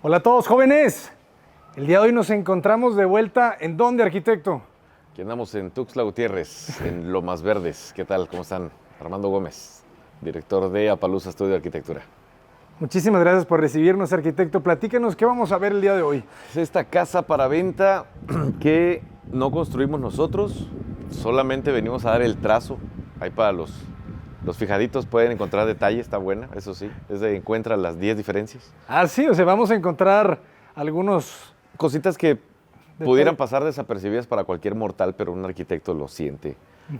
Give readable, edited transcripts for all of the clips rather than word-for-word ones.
Hola a todos, jóvenes. El día de hoy nos encontramos de vuelta. ¿En dónde, arquitecto? Aquí andamos en Tuxtla Gutiérrez, en Lomas Verdes. ¿Qué tal? ¿Cómo están? Armando Gómez, director de Apalooza Estudio de Arquitectura. Muchísimas gracias por recibirnos, arquitecto. Platícanos, ¿qué vamos a ver el día de hoy? Es esta casa para venta que no construimos nosotros, solamente venimos a dar el trazo. Ahí para los fijaditos pueden encontrar detalles, está buena, eso sí. Encuentra las 10 diferencias. Ah, sí, o sea, vamos a encontrar algunos... Cositas que pudieran pasar desapercibidas para cualquier mortal, pero un arquitecto lo siente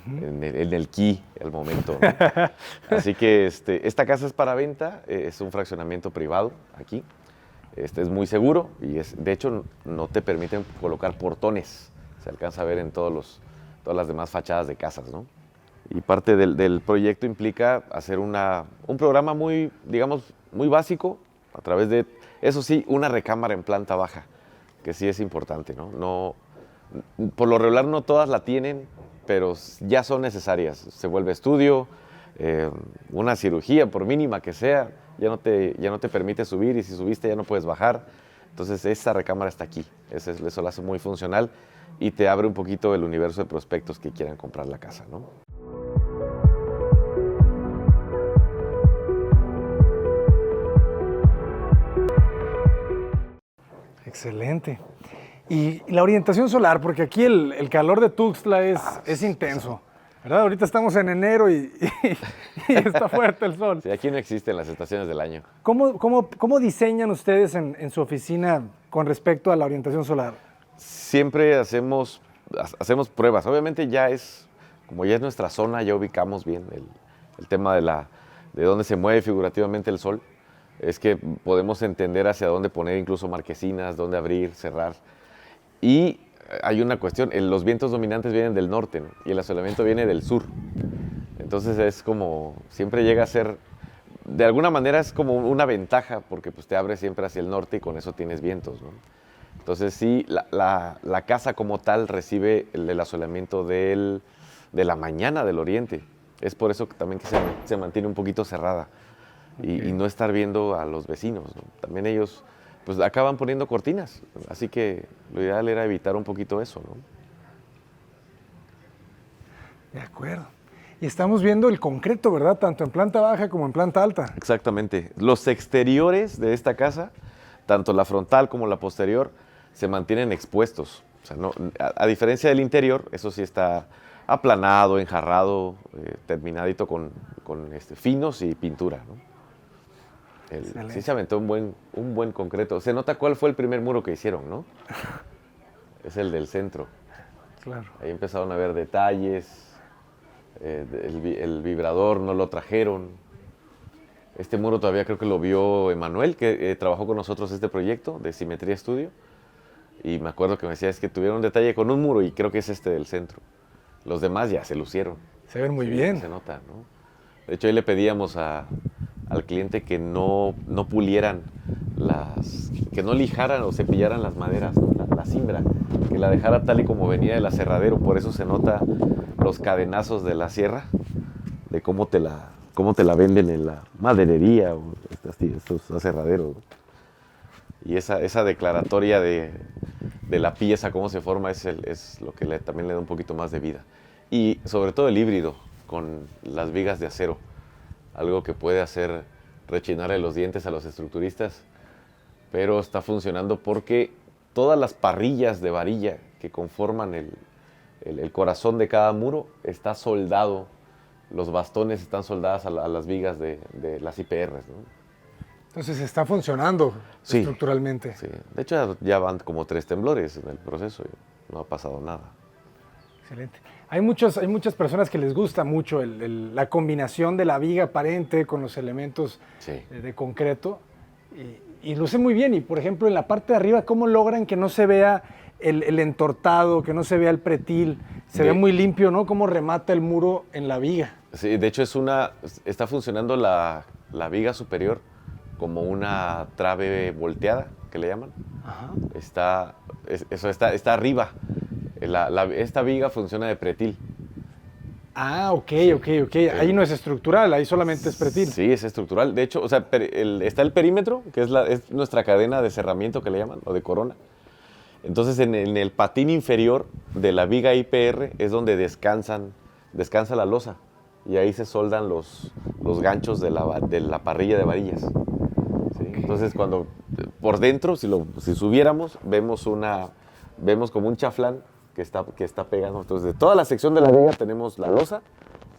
en el ki, el momento, ¿no? Así que esta casa es para venta, es un fraccionamiento privado aquí. Es muy seguro y de hecho no te permiten colocar portones. Se alcanza a ver en todas las demás fachadas de casas, ¿no? Y parte del proyecto implica hacer un programa muy, digamos, muy básico a través de, eso sí, una recámara en planta baja, que sí es importante, ¿no? Por lo regular no todas la tienen, pero ya son necesarias. Se vuelve estudio, una cirugía, por mínima que sea, ya no te permite subir y si subiste ya no puedes bajar. Entonces esa recámara está aquí, eso lo hace muy funcional y te abre un poquito el universo de prospectos que quieran comprar la casa, ¿no? Excelente. Y la orientación solar, porque aquí el calor de Tuxtla es intenso, ¿verdad? Ahorita estamos en enero y está fuerte el sol. Sí, aquí no existen las estaciones del año. ¿Cómo diseñan ustedes en su oficina con respecto a la orientación solar? Siempre hacemos pruebas. Obviamente como ya es nuestra zona, ya ubicamos bien el tema de dónde se mueve figurativamente el sol. Es que podemos entender hacia dónde poner incluso marquesinas, dónde abrir, cerrar. Y hay una cuestión, los vientos dominantes vienen del norte, ¿no? Y el asolamiento viene del sur. Entonces es como, siempre llega a ser, de alguna manera es como una ventaja porque pues, te abre siempre hacia el norte y con eso tienes vientos, ¿no? Entonces sí, la casa como tal recibe el asolamiento de la mañana del oriente. Es por eso que también que se mantiene un poquito cerrada. Okay. Y no estar viendo a los vecinos, ¿no? También ellos pues acaban poniendo cortinas, así que lo ideal era evitar un poquito eso, ¿no? De acuerdo. Y estamos viendo el concreto, ¿verdad? Tanto en planta baja como en planta alta. Exactamente. Los exteriores de esta casa, tanto la frontal como la posterior, se mantienen expuestos. O sea, a diferencia del interior, eso sí está aplanado, enjarrado, terminadito con finos y pintura, ¿no? Sí se aventó un buen concreto. Se nota cuál fue el primer muro que hicieron, ¿no? Es el del centro. Claro. Ahí empezaron a ver detalles. El vibrador no lo trajeron. Este muro todavía creo que lo vio Emanuel, que trabajó con nosotros este proyecto de Simetría Estudio. Y me acuerdo que me decía, es que tuvieron un detalle con un muro y creo que es este del centro. Los demás ya se lucieron. Se ven muy bien. Se nota, ¿no? De hecho, ahí le pedíamos al cliente que no pulieran que no lijaran o cepillaran las maderas, ¿no? la cimbra, que la dejara tal y como venía del aserradero. Por eso se nota los cadenazos de la sierra, de cómo te la venden en la maderería o estos aserraderos, ¿no? Y esa declaratoria de la pieza, cómo se forma, es lo que también le da un poquito más de vida. Y sobre todo el híbrido con las vigas de acero, algo que puede hacer rechinarle los dientes a los estructuristas, pero está funcionando porque todas las parrillas de varilla que conforman el corazón de cada muro está soldado, los bastones están soldados a las vigas de las IPRs, ¿no? Entonces está funcionando estructuralmente. Sí, de hecho ya van como 3 temblores en el proceso y no ha pasado nada. Excelente. Hay muchas personas que les gusta mucho la combinación de la viga aparente con los elementos de concreto y luce muy bien. Y por ejemplo, en la parte de arriba, ¿cómo logran que no se vea el entortado, que no se vea el pretil? Se ve muy limpio, ¿no? Cómo remata el muro en la viga. Sí, de hecho está funcionando la viga superior como una trave volteada, que le llaman. Ajá. Está arriba. Esta viga funciona de pretil. Ah, ok. Ahí no es estructural, ahí solamente es pretil. Sí, es estructural. De hecho, o sea, está el perímetro, que es nuestra cadena de cerramiento que le llaman, o de corona. Entonces, en el patín inferior de la viga IPR es donde descansa la losa. Y ahí se soldan los ganchos de la parrilla de varillas. ¿Sí? Entonces, cuando por dentro, si subiéramos, vemos como un chaflán que está pegado. Entonces, de toda la sección de la viga tenemos la losa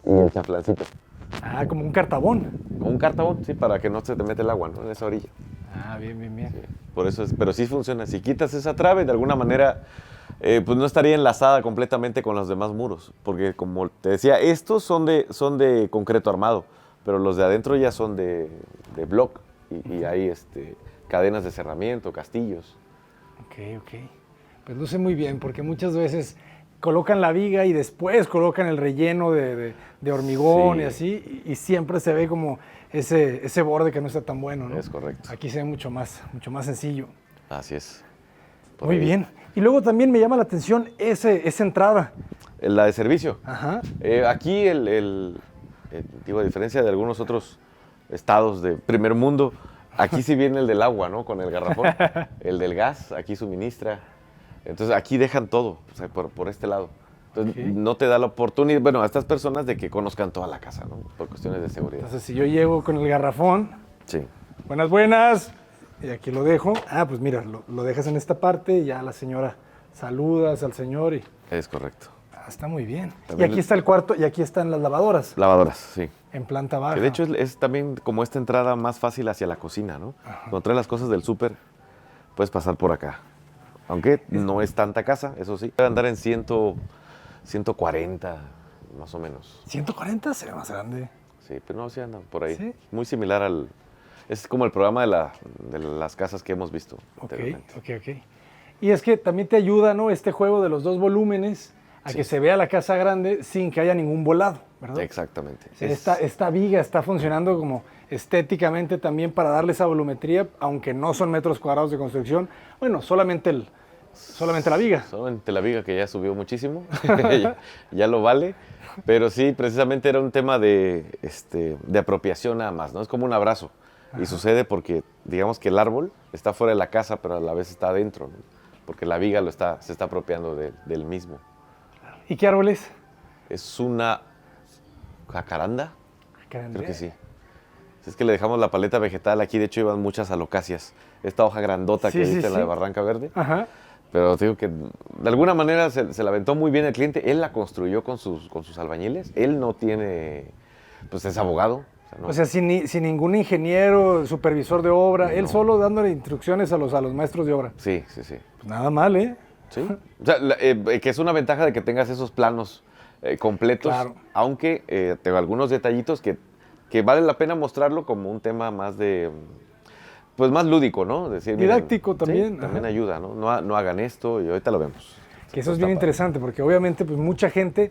y el chaflancito. Ah, como un cartabón. Como un cartabón, sí, para que no se te mete el agua, ¿no? En esa orilla. Ah, bien. Sí, por eso pero sí funciona. Si quitas esa trave, de alguna manera, pues no estaría enlazada completamente con los demás muros. Porque, como te decía, estos son de concreto armado, pero los de adentro ya son de block. Y hay cadenas de cerramiento, castillos. Ok. Pues luce muy bien, porque muchas veces colocan la viga y después colocan el relleno de hormigón, sí, y así, y siempre se ve como ese borde que no está tan bueno, ¿no? Es correcto. Aquí se ve mucho más sencillo. Así es. Muy bien. Y luego también me llama la atención esa entrada. La de servicio. Ajá. Aquí, digo, a diferencia de algunos otros estados de primer mundo, aquí sí viene el del agua, ¿no? Con el garrafón. El del gas, aquí suministra. Entonces, aquí dejan todo, o sea, por este lado. Entonces, no te da la oportunidad, bueno, a estas personas de que conozcan toda la casa, ¿no? Por cuestiones de seguridad. Entonces, si yo llego con el garrafón, sí. Buenas, y aquí lo dejo. Ah, pues mira, lo dejas en esta parte y ya la señora saludas al señor y... Es correcto. Ah, está muy bien. También y aquí está el cuarto y aquí están las lavadoras. Lavadoras, sí. En planta baja. Que de hecho es también como esta entrada más fácil hacia la cocina, ¿no? Ajá. Cuando traes las cosas del súper, puedes pasar por acá. Aunque no es tanta casa, eso sí. Debe andar en 140, más o menos. ¿140? Será más grande. Sí, pero no, sí andan por ahí. ¿Sí? Muy similar es como el programa de las casas que hemos visto. Ok. Y es que también te ayuda, ¿no? Este juego de los dos volúmenes a que se vea la casa grande sin que haya ningún volado, ¿verdad? Exactamente. Esta viga está funcionando como estéticamente también para darle esa volumetría, aunque no son metros cuadrados de construcción. Bueno, solamente la viga. Solamente la viga, que ya subió muchísimo, ya lo vale. Pero sí, precisamente era un tema de apropiación nada más, ¿no? Es como un abrazo. Ajá. Y sucede porque, digamos que el árbol está fuera de la casa, pero a la vez está adentro, ¿no? Porque la viga se está apropiando del mismo. ¿Y qué árbol es? Es una jacaranda. ¿Jacaranda? Creo que sí. Es que le dejamos la paleta vegetal. Aquí, de hecho, iban muchas alocasias. Esta hoja grandota que viste en la de Barranca Verde. Ajá. Pero te digo que de alguna manera se la aventó muy bien el cliente. Él la construyó con sus albañiles. Él no tiene, pues es abogado. O sea, sin ningún ingeniero, supervisor de obra, no. Él solo dándole instrucciones a los maestros de obra. Sí. Pues nada mal, ¿eh? Sí. O sea, que es una ventaja de que tengas esos planos completos. Claro. Aunque tengo algunos detallitos que vale la pena mostrarlo como un tema más pues más lúdico, ¿no? Decir, didáctico miren, también. Sí, también ayuda, ¿no? No hagan esto y ahorita lo vemos. Que eso es bien interesante, porque obviamente pues mucha gente,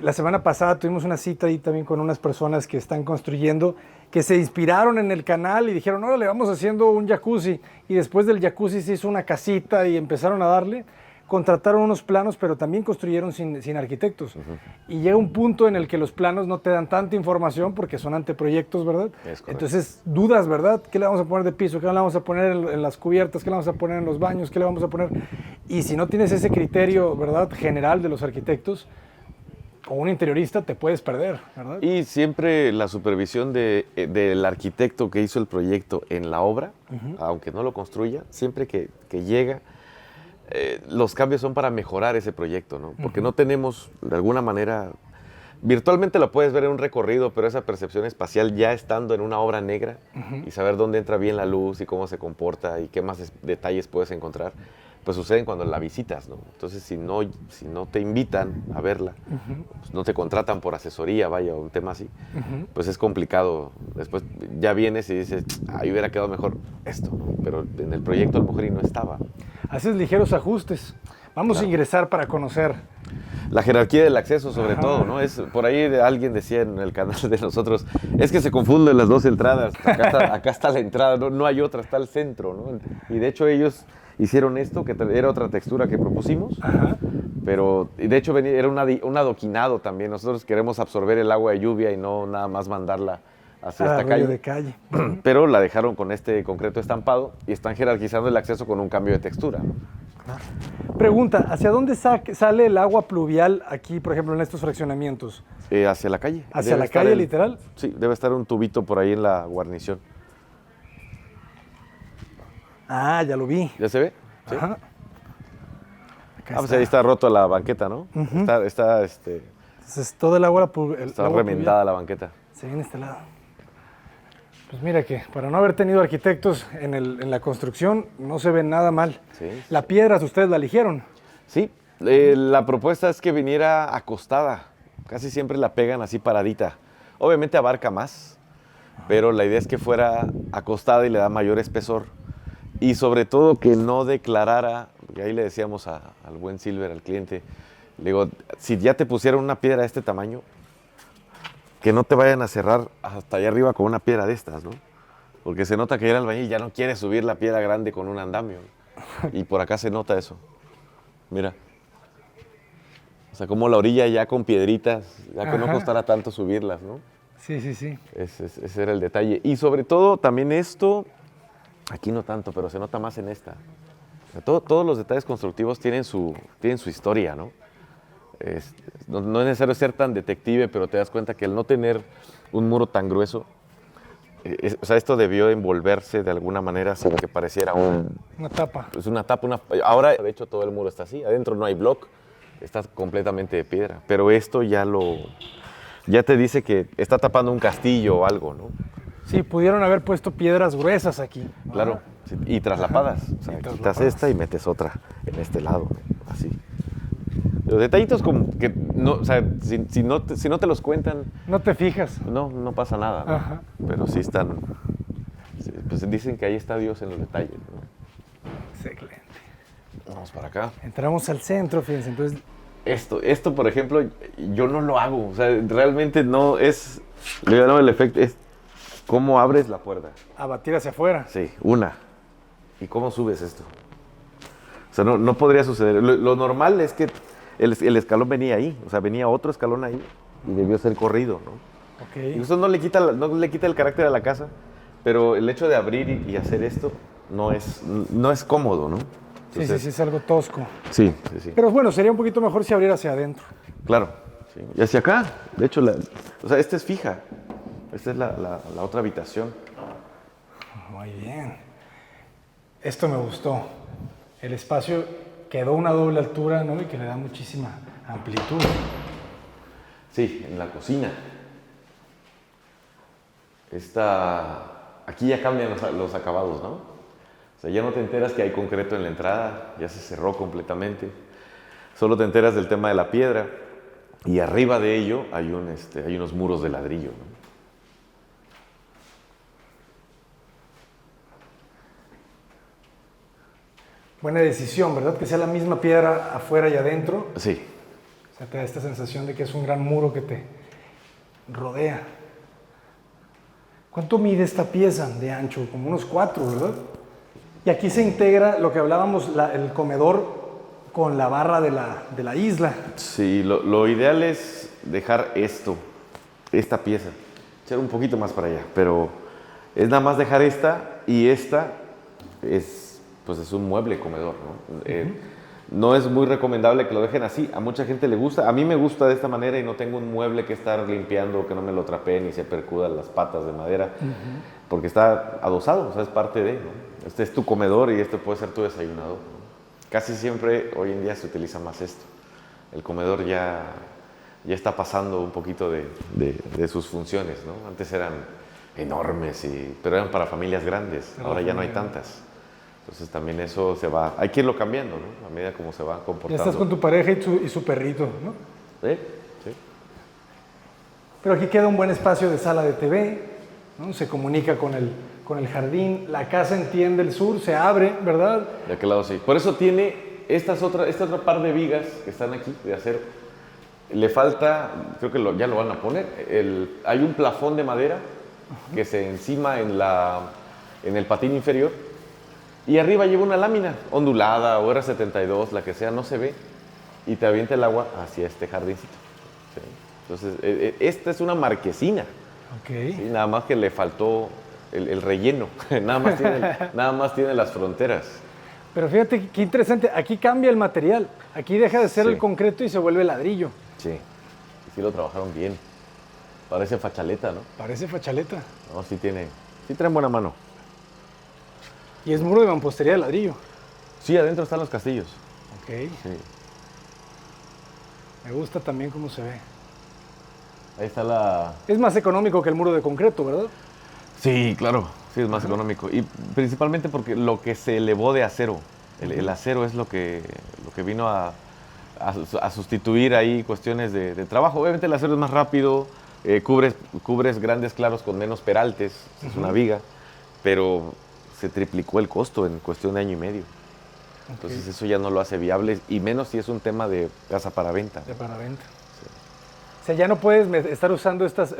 la semana pasada tuvimos una cita ahí también con unas personas que están construyendo, que se inspiraron en el canal y dijeron, órale, vamos haciendo un jacuzzi, y después del jacuzzi se hizo una casita y empezaron a darle. Contrataron unos planos, pero también construyeron sin arquitectos. Uh-huh. Y llega un punto en el que los planos no te dan tanta información porque son anteproyectos, ¿verdad? Entonces dudas, ¿verdad? ¿Qué le vamos a poner de piso? ¿Qué le vamos a poner en las cubiertas? ¿Qué le vamos a poner en los baños? ¿Qué le vamos a poner? Y si no tienes ese criterio, ¿verdad?, general de los arquitectos, o un interiorista, te puedes perder, ¿verdad? Y siempre la supervisión del arquitecto que hizo el proyecto en la obra, uh-huh, aunque no lo construya, siempre que llega... los cambios son para mejorar ese proyecto, ¿no? Porque uh-huh, no tenemos, de alguna manera, virtualmente lo puedes ver en un recorrido, pero esa percepción espacial ya estando en una obra negra, uh-huh, y saber dónde entra bien la luz y cómo se comporta y qué más detalles puedes encontrar, pues suceden cuando la visitas, ¿no? Entonces, si no te invitan a verla, uh-huh, pues no te contratan por asesoría, vaya, o un tema así, uh-huh, pues es complicado. Después ya vienes y dices, ahí hubiera quedado mejor esto, ¿no? Pero en el proyecto a lo mejor y no estaba. Haces ligeros ajustes. Vamos a ingresar para conocer. La jerarquía del acceso, sobre todo, ¿no? Por ahí alguien decía en el canal de nosotros, es que se confunden las dos entradas. Acá está la entrada, no hay otra, está el centro, ¿no? Y de hecho ellos hicieron esto, que era otra textura que propusimos, pero de hecho era un adoquinado también. Nosotros queremos absorber el agua de lluvia y no nada más mandarla hacia esta calle. De calle. Pero la dejaron con este concreto estampado y están jerarquizando el acceso con un cambio de textura, ¿no? Pregunta, ¿hacia dónde sale el agua pluvial aquí, por ejemplo, en estos fraccionamientos? Hacia la calle. ¿Hacia la calle, literal? Sí, debe estar un tubito por ahí en la guarnición. Ah, ya lo vi. ¿Ya se ve? ¿Sí? Ajá. Pues ahí está roto la banqueta, ¿no? Está Entonces, todo el agua está remendada la banqueta. Se viene este lado. Pues mira que para no haber tenido arquitectos en la construcción, no se ve nada mal. Sí. La piedra, ¿ustedes la eligieron? Sí, la propuesta es que viniera acostada. Casi siempre la pegan así paradita. Obviamente abarca más, pero la idea es que fuera acostada y le da mayor espesor. Y sobre todo que no declarara, porque ahí le decíamos al buen Silver, al cliente, le digo, si ya te pusieron una piedra de este tamaño, que no te vayan a cerrar hasta allá arriba con una piedra de estas, ¿no? Porque se nota que ya el albañil ya no quiere subir la piedra grande con un andamio. Y por acá se nota eso. Mira. O sea, como la orilla ya con piedritas, ya que no costara tanto subirlas, ¿no? Sí, sí, sí. Ese era el detalle. Y sobre todo también esto, aquí no tanto, pero se nota más en esta. O sea, todos los detalles constructivos tienen su historia, ¿no? No es necesario ser tan detective, pero te das cuenta que el no tener un muro tan grueso, o sea, esto debió envolverse de alguna manera sin que pareciera una tapa. Pues una tapa. Ahora, de hecho, todo el muro está así. Adentro no hay block, está completamente de piedra. Pero esto ya te dice que está tapando un castillo o algo, ¿no? Sí, pudieron haber puesto piedras gruesas aquí. Claro, sí, y traslapadas. O sea, quitas esta y metes otra en este lado, ¿no? Así. Los detallitos como que no, o sea, si no te los cuentan... No te fijas. No pasa nada, ¿no? Pero sí están... Pues dicen que ahí está Dios en los detalles, ¿no? Excelente. Vamos para acá. Entramos al centro, fíjense, entonces... Esto, por ejemplo, yo no lo hago. O sea, realmente no es... Le llamo el efecto, es cómo abres la puerta. A batir hacia afuera. Sí, una. ¿Y cómo subes esto? O sea, no podría suceder. Lo normal es que el escalón venía ahí, o sea, venía otro escalón ahí y debió ser corrido, ¿no? Okay. Y eso no le quita el carácter a la casa, pero el hecho de abrir y hacer esto no es cómodo, ¿no? Entonces, sí, es algo tosco. Sí. Pero bueno, sería un poquito mejor si abriera hacia adentro. Claro. Sí. Y hacia acá, de hecho, o sea, esta es fija. Esta es la otra habitación. Muy bien. Esto me gustó. El espacio quedó una doble altura, ¿no? Y que le da muchísima amplitud. Sí, en la cocina. Aquí ya cambian los acabados, ¿no? O sea, ya no te enteras que hay concreto en la entrada, ya se cerró completamente. Solo te enteras del tema de la piedra y arriba de ello hay unos muros de ladrillo, ¿no? Buena decisión, ¿verdad? Que sea la misma piedra afuera y adentro. Sí. O sea, te da esta sensación de que es un gran muro que te rodea. ¿Cuánto mide esta pieza de ancho? Como unos 4, ¿verdad? Y aquí se integra lo que hablábamos, el comedor con la barra de la isla. Sí, lo ideal es dejar esta pieza, echar un poquito más para allá, pero es nada más dejar esta y esta es un mueble comedor, ¿no? No es muy recomendable que lo dejen así, a mucha gente le gusta, a mí me gusta de esta manera y no tengo un mueble que estar limpiando, que no me lo trapeen y se percudan las patas de madera, porque está adosado, o sea, es parte de, ¿no? Este es tu comedor y este puede ser tu desayunador, ¿no? Casi siempre hoy en día se utiliza más esto, el comedor ya está pasando un poquito de sus funciones, ¿no? Antes eran enormes, pero eran para familias grandes, ahora ya no hay tantas. Entonces también eso hay que irlo cambiando, ¿no? A medida como se va comportando. Ya estás con tu pareja y su perrito, ¿no? Sí. Pero aquí queda un buen espacio de sala de TV, ¿no? Se comunica con el jardín, la casa entiende el sur, se abre, ¿verdad? De aquel lado sí. Por eso tiene este otro par de vigas que están aquí de acero, le falta, creo que ya lo van a poner, hay un plafón de madera que se encima en el patín inferior y arriba lleva una lámina ondulada o R72, la que sea, no se ve, y te avienta el agua hacia este jardincito. ¿Sí? Entonces, esta es una marquesina. Okay. ¿Sí? Nada más que le faltó el relleno, nada más tiene las fronteras. Pero fíjate qué interesante, aquí cambia el material, aquí deja de ser Sí. el concreto y se vuelve ladrillo. Sí, y sí lo trabajaron bien. Parece fachaleta, ¿no? Parece fachaleta. No, sí traen buena mano. Y es muro de mampostería de ladrillo. Sí, adentro están los castillos. Ok. Sí. Me gusta también cómo se ve. Ahí está la... Es más económico que el muro de concreto, ¿verdad? Sí, claro, sí es más económico. Y principalmente porque lo que se elevó de acero, el acero es lo que vino a sustituir ahí cuestiones de trabajo. Obviamente el acero es más rápido, cubres grandes claros con menos peraltes, es una viga, pero se triplicó el costo en cuestión de año y medio. Entonces eso ya no lo hace viable, y menos si es un tema de casa para venta. De para venta. Sí. O sea, ya no puedes estar usando estas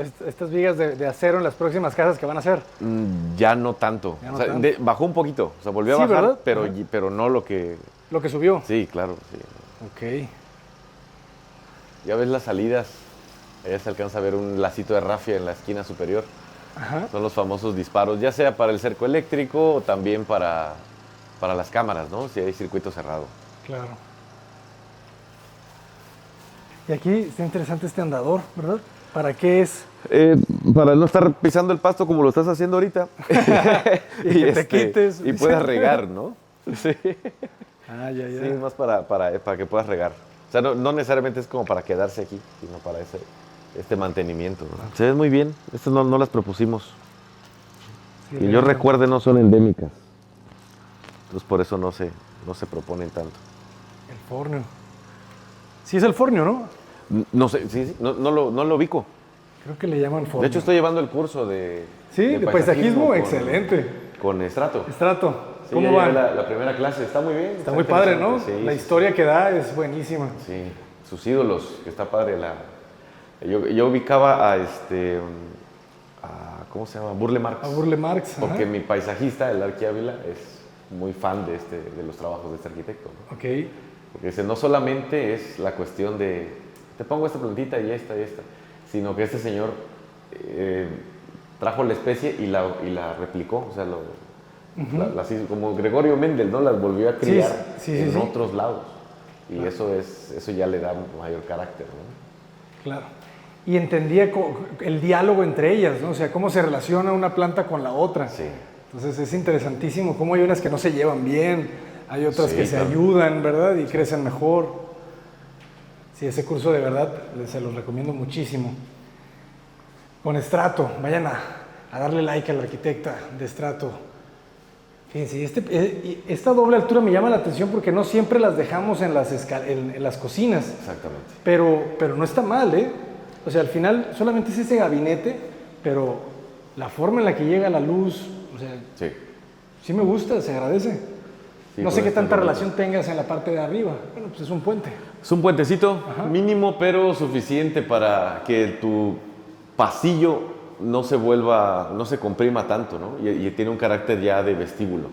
vigas de acero en las próximas casas que van a hacer. Ya no tanto. Ya no o sea, tanto. bajó un poquito, o sea, volvió a Sí, bajar, ¿verdad? pero no lo que... Lo que subió. Sí, claro, sí. Ok. Ya ves las salidas, allá se alcanza a ver un lacito de rafia en la esquina superior. Ajá. Son los famosos disparos, ya sea para el cerco eléctrico o también para las cámaras, ¿no? Si hay circuito cerrado. Claro. Y aquí está interesante este andador, ¿verdad? ¿Para qué es? Para no estar pisando el pasto como lo estás haciendo ahorita. Y que te quites. Y puedas regar, ¿no? Sí. Ah, ya. Sí, es más para que puedas regar. O sea, no necesariamente es como para quedarse aquí, sino para este mantenimiento, ¿no? Se ven muy bien. Estas no las propusimos. Sí, Que yo recuerde, no son endémicas. Entonces por eso no se proponen tanto. El fornio. Sí es el fornio, ¿no? No sé, sí, no lo ubico. Creo que le llaman fornio. De hecho estoy llevando el curso de paisajismo excelente. Con estrato. Estrato. Sí, ¿Cómo ya va? llevé la primera clase, está muy bien. Está muy padre, ¿no? interesante, sí, La sí, historia que da es buenísima. sí, sus ídolos, que está padre. Yo ubicaba a ¿cómo se llama? Burle Marx. A Burle Marx. Porque ajá. mi paisajista, el Arqui Ávila, es muy fan de los trabajos de este arquitecto, ¿no? Ok. Porque dice, no solamente es la cuestión de, te pongo esta plantita y esta, sino que este señor trajo la especie y la replicó, o sea, como Gregorio Mendel, ¿no? Las volvió a criar en otros lados. Y eso ya le da mayor carácter, ¿no? Claro. Y entendía el diálogo entre ellas, ¿no? O sea, cómo se relaciona una planta con la otra. Sí. Entonces es interesantísimo cómo hay unas que no se llevan bien, hay otras Sí, que se claro. ayudan, ¿verdad? Y crecen mejor. Sí, ese curso de verdad se los recomiendo muchísimo. Con estrato, vayan a darle like a la arquitecta de estrato. Fíjense, esta doble altura me llama la atención porque no siempre las dejamos en las cocinas. Exactamente. Pero no está mal, ¿eh? O sea, al final solamente es ese gabinete, pero la forma en la que llega la luz, o sea, sí me gusta, se agradece. Sí, no sé qué tanta bonito. relación tengas en la parte de arriba. Bueno, pues es un puente. Es un puentecito mínimo, pero suficiente para que tu pasillo no se comprima tanto, ¿no? Y tiene un carácter ya de vestíbulo.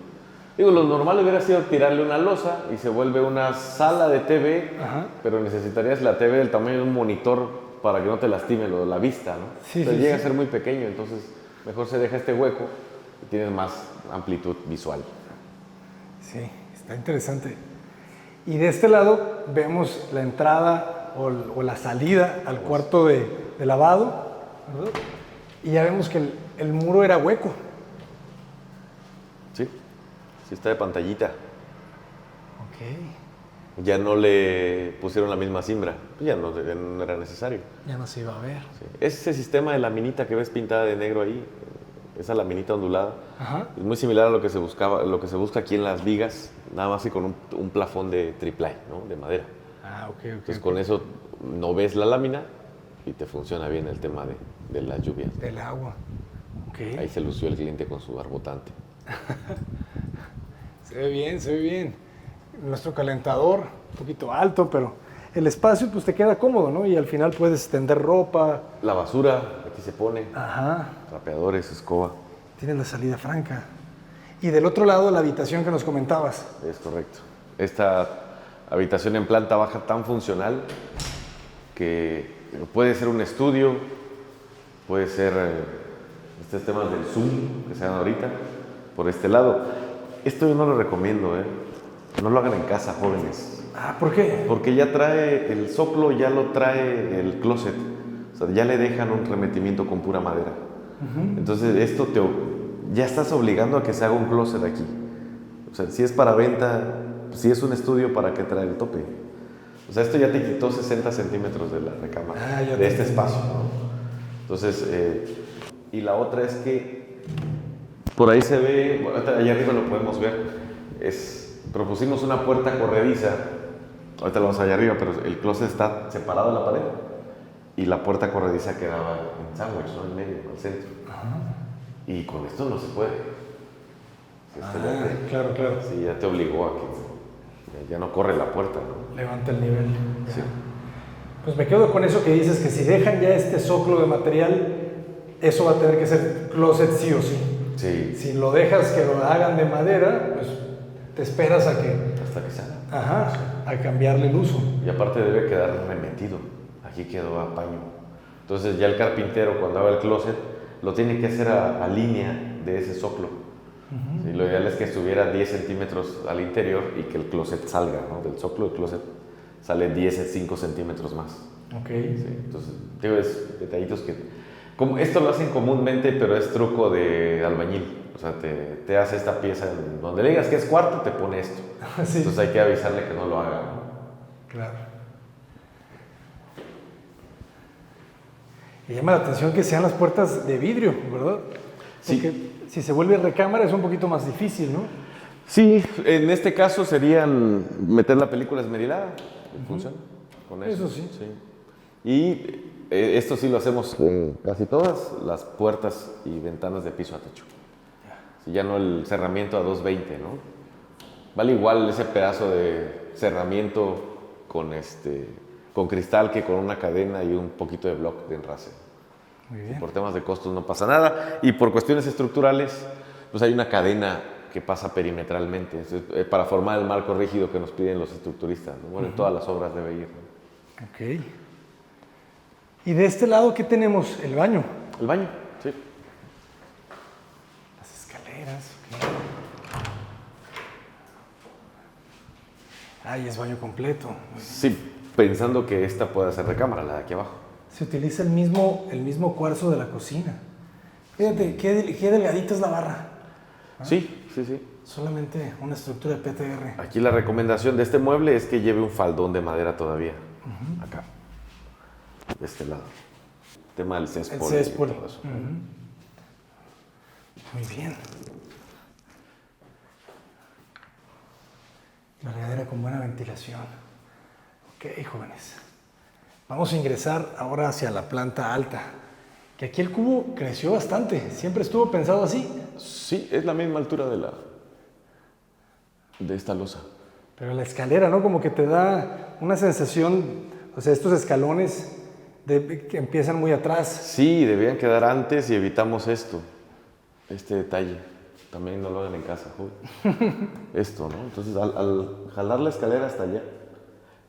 Digo, lo normal hubiera sido tirarle una losa y se vuelve una sala de TV, pero necesitarías la TV del tamaño de un monitor para que no te lastime la vista, ¿no? Sí, Entonces sí, llega sí. a ser muy pequeño, entonces mejor se deja este hueco y tienes más amplitud visual. Sí, está interesante. Y de este lado vemos la entrada o la salida al cuarto de lavado, ¿verdad? Y ya vemos que el muro era hueco. Sí, sí está de pantallita. Ok. Ya no le pusieron la misma cimbra, pues ya no era necesario. Ya no se iba a ver. Sí. Ese sistema de laminita que ves pintada de negro ahí, esa laminita ondulada, Ajá. es muy similar a lo que se busca aquí en las vigas, nada más que con un plafón de triple, ¿no? De madera. Ah, ok. Entonces con eso no ves la lámina y te funciona bien el tema de las lluvias. Del agua. Ok. Ahí se lució el cliente con su barbotante. Se ve bien, se ve bien. nuestro calentador, un poquito alto, pero el espacio pues te queda cómodo, ¿no? Y al final puedes tender ropa. La basura, aquí se pone. Ajá. Trapeadores, escoba. Tienes la salida franca. Y del otro lado, la habitación que nos comentabas. Es correcto. Esta habitación en planta baja tan funcional que puede ser un estudio, puede ser estos temas del Zoom que se dan ahorita, por este lado. Esto yo no lo recomiendo, ¿eh? No lo hagan en casa, jóvenes. Ah, ¿por qué? Porque ya trae, el zoclo ya lo trae el closet. O sea, ya le dejan un remetimiento con pura madera. Entonces, esto ya estás obligando a que se haga un closet aquí. O sea, si es para venta, si es un estudio, ¿para qué trae el tope? O sea, esto ya te quitó 60 centímetros de la recámara, de este espacio, ¿no? Entonces, y la otra es que por ahí se ve, bueno, allá arriba lo podemos ver, propusimos una puerta corrediza, ahorita lo vamos allá arriba, pero el closet está separado de la pared y la puerta corrediza quedaba en sándwich, ¿no? En medio, al centro. Y con esto no se puede. Claro. Sí, ya te obligó a que ya no corre la puerta, ¿no? Levanta el nivel. Sí. Pues me quedo con eso que dices, que si dejan ya este zoclo de material, eso va a tener que ser closet sí o sí. Sí. Si lo dejas que lo hagan de madera, pues te esperas a que... Hasta que salga. Ajá, a cambiarle el uso. Y aparte debe quedar remetido. Aquí quedó a paño. Entonces ya el carpintero cuando haga el closet lo tiene que hacer a línea de ese zoclo. Sí, lo ideal es que estuviera 10 centímetros al interior y que el closet salga, ¿no? Del zoclo del closet sale 5 centímetros más. Ok. Sí, entonces, digo, es detallitos que... Como esto lo hacen comúnmente, pero es truco de albañil. O sea, te hace esta pieza, donde le digas que es cuarto, te pone esto. Sí. Entonces hay que avisarle que no lo haga, ¿no? Claro. Y llama la atención que sean las puertas de vidrio, ¿verdad? Porque Sí. si se vuelve recámara es un poquito más difícil, ¿no? Sí, en este caso serían meter la película esmerilada, funciona con eso. Eso sí. Y esto sí lo hacemos con casi todas las puertas y ventanas de piso a techo. Sí, ya no el cerramiento a 220, ¿no? Vale igual ese pedazo de cerramiento con cristal que con una cadena y un poquito de block de enrase. Muy bien. Por temas de costos no pasa nada. Y por cuestiones estructurales, pues hay una cadena que pasa perimetralmente, para formar el marco rígido que nos piden los estructuristas, ¿no? Bueno, en todas las obras debe ir, ¿no? Ok. Y de este lado, ¿qué tenemos? El baño. El baño, sí. Las escaleras. Ay, es baño completo. Sí, pensando que esta pueda ser recámara, la de aquí abajo. Se utiliza el mismo cuarzo de la cocina. Fíjate, qué delgadita es la barra. Sí. Solamente una estructura de PTR. Aquí la recomendación de este mueble es que lleve un faldón de madera todavía. Acá. De este lado. El tema del céspol. El céspol. Y todo eso. Muy bien. La regadera con buena ventilación. Ok, jóvenes. Vamos a ingresar ahora hacia la planta alta. Que aquí el cubo creció bastante. Siempre estuvo pensado así. Sí, es la misma altura de esta losa. Pero la escalera, ¿no? Como que te da una sensación, o sea, estos escalones que empiezan muy atrás. Sí, debían quedar antes y evitamos este detalle. También no lo hagan en casa, joven. Esto, ¿no? Entonces, al jalar la escalera hasta allá,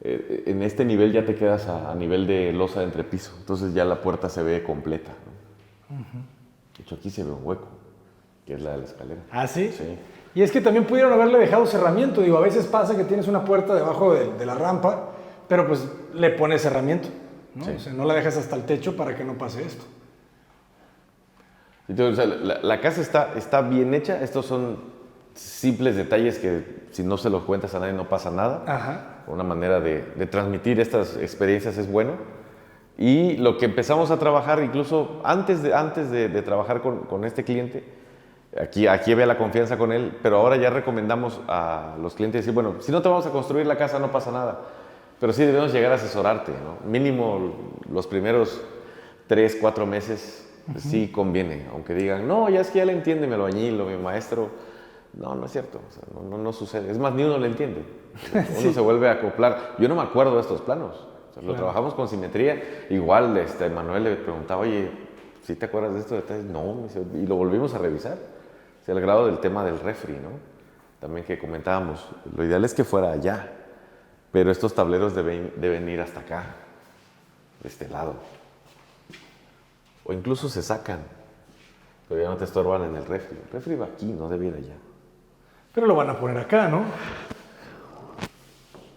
en este nivel ya te quedas a nivel de losa de entrepiso. Entonces ya la puerta se ve completa, ¿no? De hecho, aquí se ve un hueco, que es la de la escalera. ¿Ah, sí? Sí. Y es que también pudieron haberle dejado cerramiento. Digo, a veces pasa que tienes una puerta debajo de la rampa, pero pues le pones cerramiento, ¿no? Sí. O sea, no la dejas hasta el techo para que no pase esto. Entonces, o sea, la casa está bien hecha. Estos son simples detalles que si no se los cuentas a nadie no pasa nada. Ajá. Una manera de transmitir estas experiencias es bueno. Y lo que empezamos a trabajar, incluso antes de trabajar con este cliente, aquí había la confianza con él, pero ahora ya recomendamos a los clientes decir, bueno, si no te vamos a construir la casa no pasa nada, pero sí debemos llegar a asesorarte, ¿no? Mínimo los primeros 3, 4 meses sí conviene, aunque digan, no, ya es que ya le entiende mi albañil o mi maestro, No, no es cierto, o sea, no sucede. Es más, ni uno lo entiende. Uno se vuelve a acoplar. Yo no me acuerdo de estos planos. O sea, lo trabajamos con simetría. Igual, Manuel le preguntaba, oye, ¿sí te acuerdas de estos detalles? No, me dice, y lo volvimos a revisar. O sea, el grado del tema del refri, ¿no? También que comentábamos. Lo ideal es que fuera allá, pero estos tableros deben ir hasta acá, de este lado. O incluso se sacan, pero ya no te estorban en el refri. El refri va aquí, no debe ir allá. Pero lo van a poner acá, ¿no?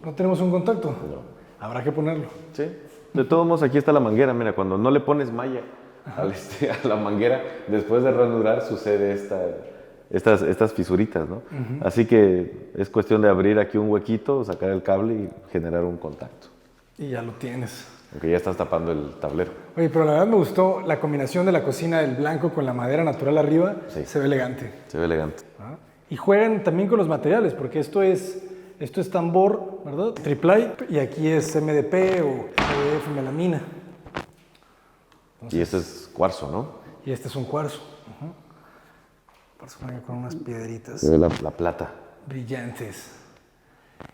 ¿No tenemos un contacto? No. Habrá que ponerlo. Sí. De todos modos, aquí está la manguera. Mira, cuando no le pones malla a la manguera, después de randurar sucede estas fisuritas, ¿no? Así que es cuestión de abrir aquí un huequito, sacar el cable y generar un contacto. Y ya lo tienes. Aunque ya estás tapando el tablero. Oye, pero la verdad me gustó la combinación de la cocina del blanco con la madera natural arriba. Sí. Se ve elegante. Se ve elegante. Y juegan también con los materiales, porque esto es tambor, ¿verdad? Triplay, y aquí es MDP o MDF melamina. Entonces, y este es cuarzo, ¿no? Y este es un cuarzo. Cuarzo con unas piedritas. Se ve la plata. Brillantes.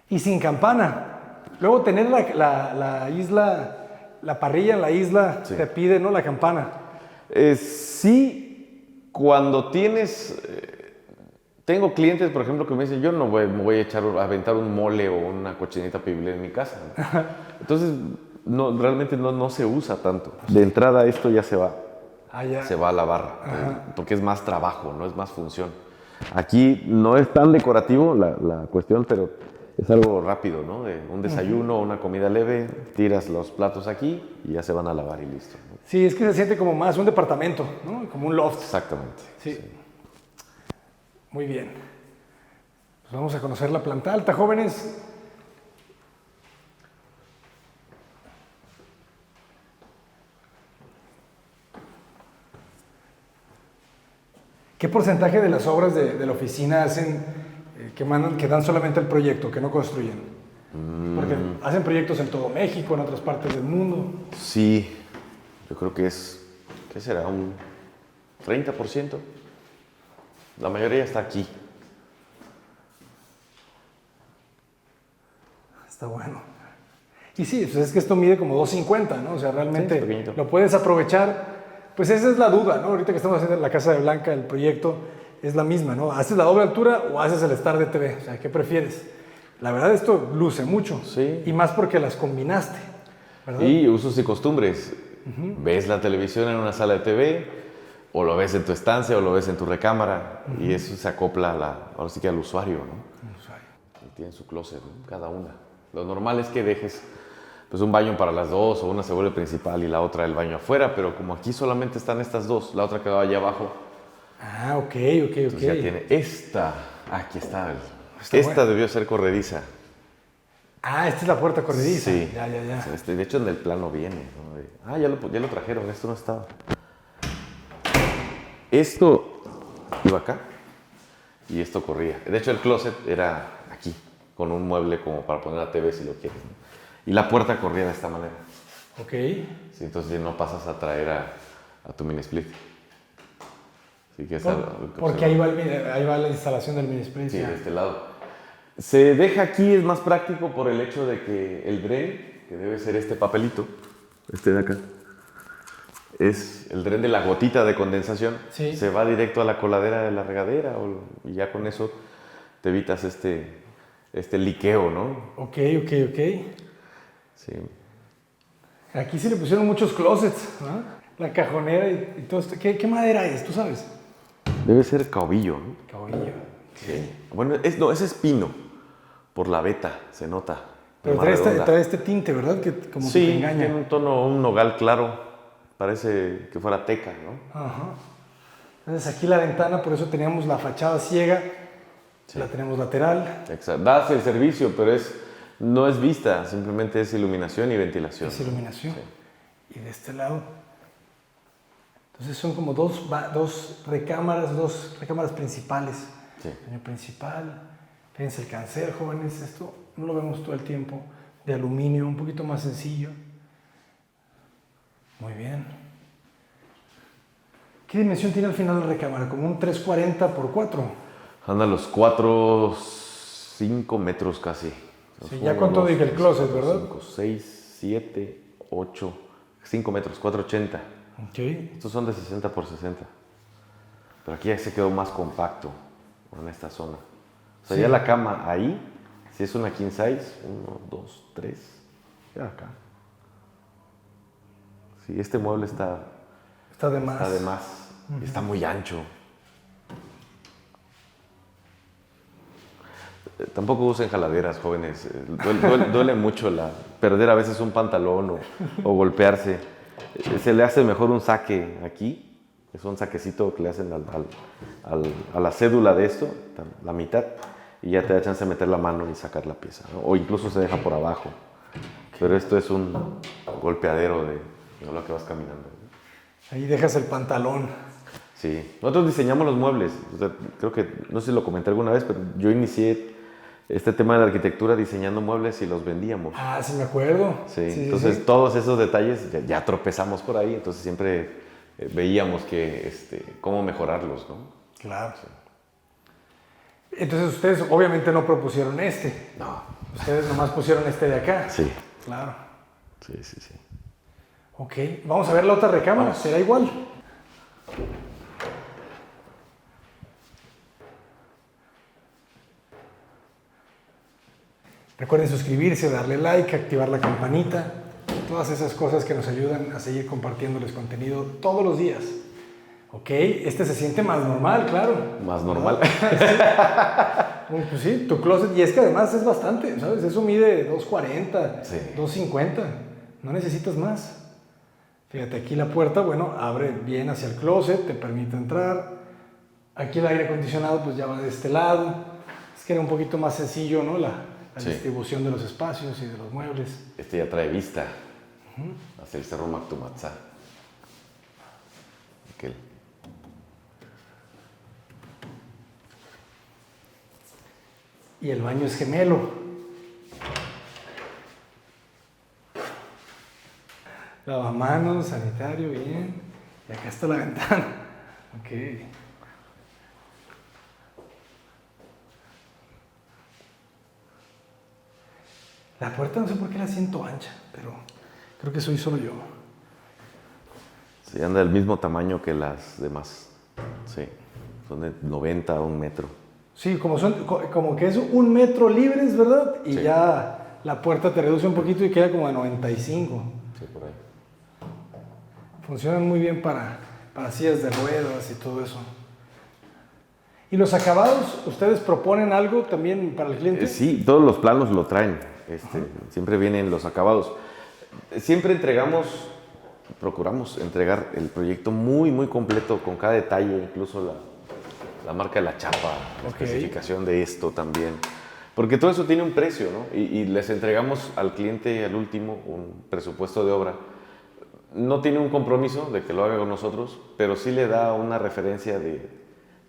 Y sin campana. Luego tener la isla, la parrilla en la isla, sí. Te pide, ¿no? La campana. Sí, cuando tienes... Tengo clientes, por ejemplo, que me dicen, yo no me voy a aventar un mole o una cochinita pibil en mi casa. Entonces, realmente no se usa tanto. De entrada esto ya se va. Se va a la barra, porque es más trabajo, no es más función. Aquí no es tan decorativo la cuestión, pero es algo rápido, ¿no? De un desayuno, una comida leve, tiras los platos aquí y ya se van a lavar y listo, ¿no? Sí, es que se siente como más un departamento, ¿no? Como un loft. Exactamente. Sí. Muy bien. Pues vamos a conocer la planta alta, jóvenes. ¿Qué porcentaje de las obras de la oficina hacen que dan solamente el proyecto, que no construyen? Porque hacen proyectos en todo México, en otras partes del mundo. Sí, yo creo que ¿qué será? ¿Un 30%? La mayoría está aquí. Está bueno. Y sí, pues es que esto mide como 2.50, ¿no? O sea, realmente lo puedes aprovechar. Pues esa es la duda, ¿no? Ahorita que estamos haciendo la Casa de Blanca, el proyecto es la misma, ¿no? ¿Haces la doble altura o haces el Star de TV? O sea, ¿qué prefieres? La verdad, esto luce mucho. Sí. Y más porque las combinaste, ¿verdad? Y usos y costumbres. Ves la televisión en una sala de TV, o lo ves en tu estancia, o lo ves en tu recámara, y eso se acopla ahora sí que al usuario, ¿no? El usuario. Y tienen su closet, ¿no? Cada una. Lo normal es que dejes pues un baño para las dos, o una se vuelve principal y la otra el baño afuera, pero como aquí solamente están estas dos, la otra quedaba allá abajo. Ah, ok. Entonces ya tiene esta. Aquí está. Esta debió ser corrediza. Ah, esta es la puerta corrediza. Sí. Ya. De hecho, en el plano viene, ¿no? Ya lo trajeron, esto no estaba. Esto iba acá y esto corría. De hecho, el closet era aquí, con un mueble como para poner la TV si lo quieres, ¿no? Y la puerta corría de esta manera. Ok. Sí, entonces ya no pasas a traer a tu mini split. Así que porque ahí va la instalación del mini split. Sí, de este lado. Se deja aquí, es más práctico por el hecho de que el drain, que debe ser este papelito, este de acá, es el drain de la gotita de condensación. Sí. Se va directo a la coladera de la regadera y ya con eso te evitas este liqueo, ¿no? Ok. Sí. Aquí sí le pusieron muchos closets, ¿no? La cajonera y todo esto. ¿Qué madera es? ¿Tú sabes? Debe ser caobillo, ¿no? Caobillo. Sí. Bueno, ese es pino, por la veta, se nota. Pero trae este tinte, ¿verdad? Que como que te engaña. Tiene un tono, un nogal claro, parece que fuera teca, ¿no? Ajá. Entonces aquí la ventana, por eso teníamos la fachada ciega, sí. La tenemos lateral. Exacto. Das el servicio, pero no es vista, simplemente es iluminación y ventilación. Es iluminación. Sí. Y de este lado, entonces son como dos recámaras principales. Sí. Baño principal. Fíjense el cancel, jóvenes, esto no lo vemos todo el tiempo, de aluminio, un poquito más sencillo. Muy bien. ¿Qué dimensión tiene al final la recámara? ¿Como un 340 por 4? Anda a los 4, 5 metros casi. Sí, ya con todo y el closet, ¿verdad? 5, 6, 7, 8, 5 metros, 480. Okay. Estos son de 60 por 60. Pero aquí ya se quedó más compacto en esta zona. O sea, sí. Ya la cama ahí, si es una king size, 1, 2, 3, ya acá. Sí, este mueble está de más. Está de más. Y está muy ancho. Tampoco usen jaladeras, jóvenes. Duele mucho perder a veces un pantalón o golpearse. Se le hace mejor un saque aquí. Es un saquecito que le hacen a la cédula de esto, la mitad, y ya te da chance de meter la mano y sacar la pieza, ¿no? O incluso se deja por abajo. Pero esto es un golpeadero de lo que vas caminando. Ahí dejas el pantalón. Sí. Nosotros diseñamos los muebles. O sea, creo que, no sé si lo comenté alguna vez, pero yo inicié este tema de la arquitectura diseñando muebles y los vendíamos. Ah, sí me acuerdo. Sí, entonces todos esos detalles ya tropezamos por ahí, entonces siempre veíamos cómo mejorarlos, ¿no? Claro. Sí. Entonces ustedes obviamente no propusieron este. No. Ustedes nomás pusieron este de acá. Sí. Claro. Sí. Ok, vamos a ver la otra recámara, será igual. Recuerden suscribirse, darle like, activar la campanita, todas esas cosas que nos ayudan a seguir compartiéndoles contenido todos los días. Ok, este se siente más normal, claro. Más normal. Pues sí, tu closet, y es que además es bastante, ¿sabes? Eso mide 2.40, sí. 2.50, no necesitas más. Fíjate, aquí la puerta, bueno, abre bien hacia el closet, te permite entrar. Aquí el aire acondicionado pues ya va de este lado. Es que era un poquito más sencillo, ¿no? La distribución de los espacios y de los muebles. Este ya trae vista hacia el Cerro Mactumatzá. Aquel. Y el baño es gemelo. Lavamanos, sanitario, bien. Y acá está la ventana. Ok. La puerta no sé por qué la siento ancha, pero creo que soy solo yo. Sí, anda del mismo tamaño que las demás. Sí, son de 90 a 1 metro. Sí, como que es 1 metro libres, ¿verdad? Y ya la puerta te reduce un poquito y queda como de 95. Sí, por ahí. Funcionan muy bien para sillas de ruedas y todo eso. ¿Y los acabados? ¿Ustedes proponen algo también para el cliente? Sí, todos los planos lo traen. Siempre vienen los acabados. Siempre procuramos entregar el proyecto muy, muy completo, con cada detalle, incluso la marca de la chapa, la especificación de esto también. Porque todo eso tiene un precio, ¿no? Y les entregamos al cliente, al último, un presupuesto de obra. No tiene un compromiso de que lo haga con nosotros, pero sí le da una referencia de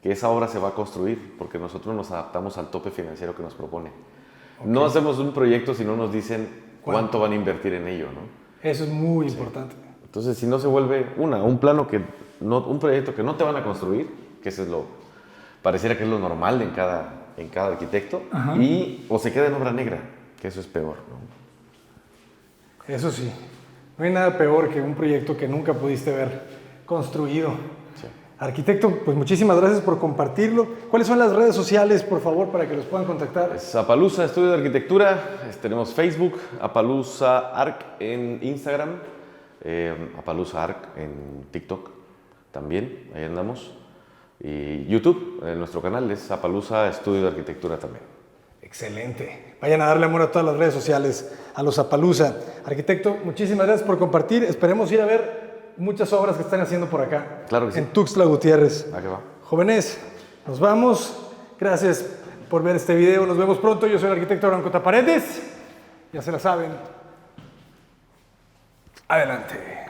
que esa obra se va a construir, porque nosotros nos adaptamos al tope financiero que nos propone. No hacemos un proyecto si no nos dicen cuánto van a invertir en ello, ¿no? Eso es muy importante. Entonces, si no se vuelve un proyecto que no te van a construir, que eso es pareciera que es lo normal en cada arquitecto, o se queda en obra negra, que eso es peor, ¿no? Eso sí. No hay nada peor que un proyecto que nunca pudiste ver construido. Sí. Arquitecto, pues muchísimas gracias por compartirlo. ¿Cuáles son las redes sociales, por favor, para que los puedan contactar? Es Apalooza Estudio de Arquitectura. Tenemos Facebook, Apalooza Arc en Instagram, Apalooza Arc en TikTok también, ahí andamos. Y YouTube, nuestro canal es Apalooza Estudio de Arquitectura también. Excelente. Vayan a darle amor a todas las redes sociales, a los Apalooza. Arquitecto, muchísimas gracias por compartir. Esperemos ir a ver muchas obras que están haciendo por acá. Claro que sí. En Tuxtla Gutiérrez. ¿A qué va? Jóvenes, nos vamos. Gracias por ver este video. Nos vemos pronto. Yo soy el arquitecto Abraham Cota Paredes. Ya se la saben. Adelante.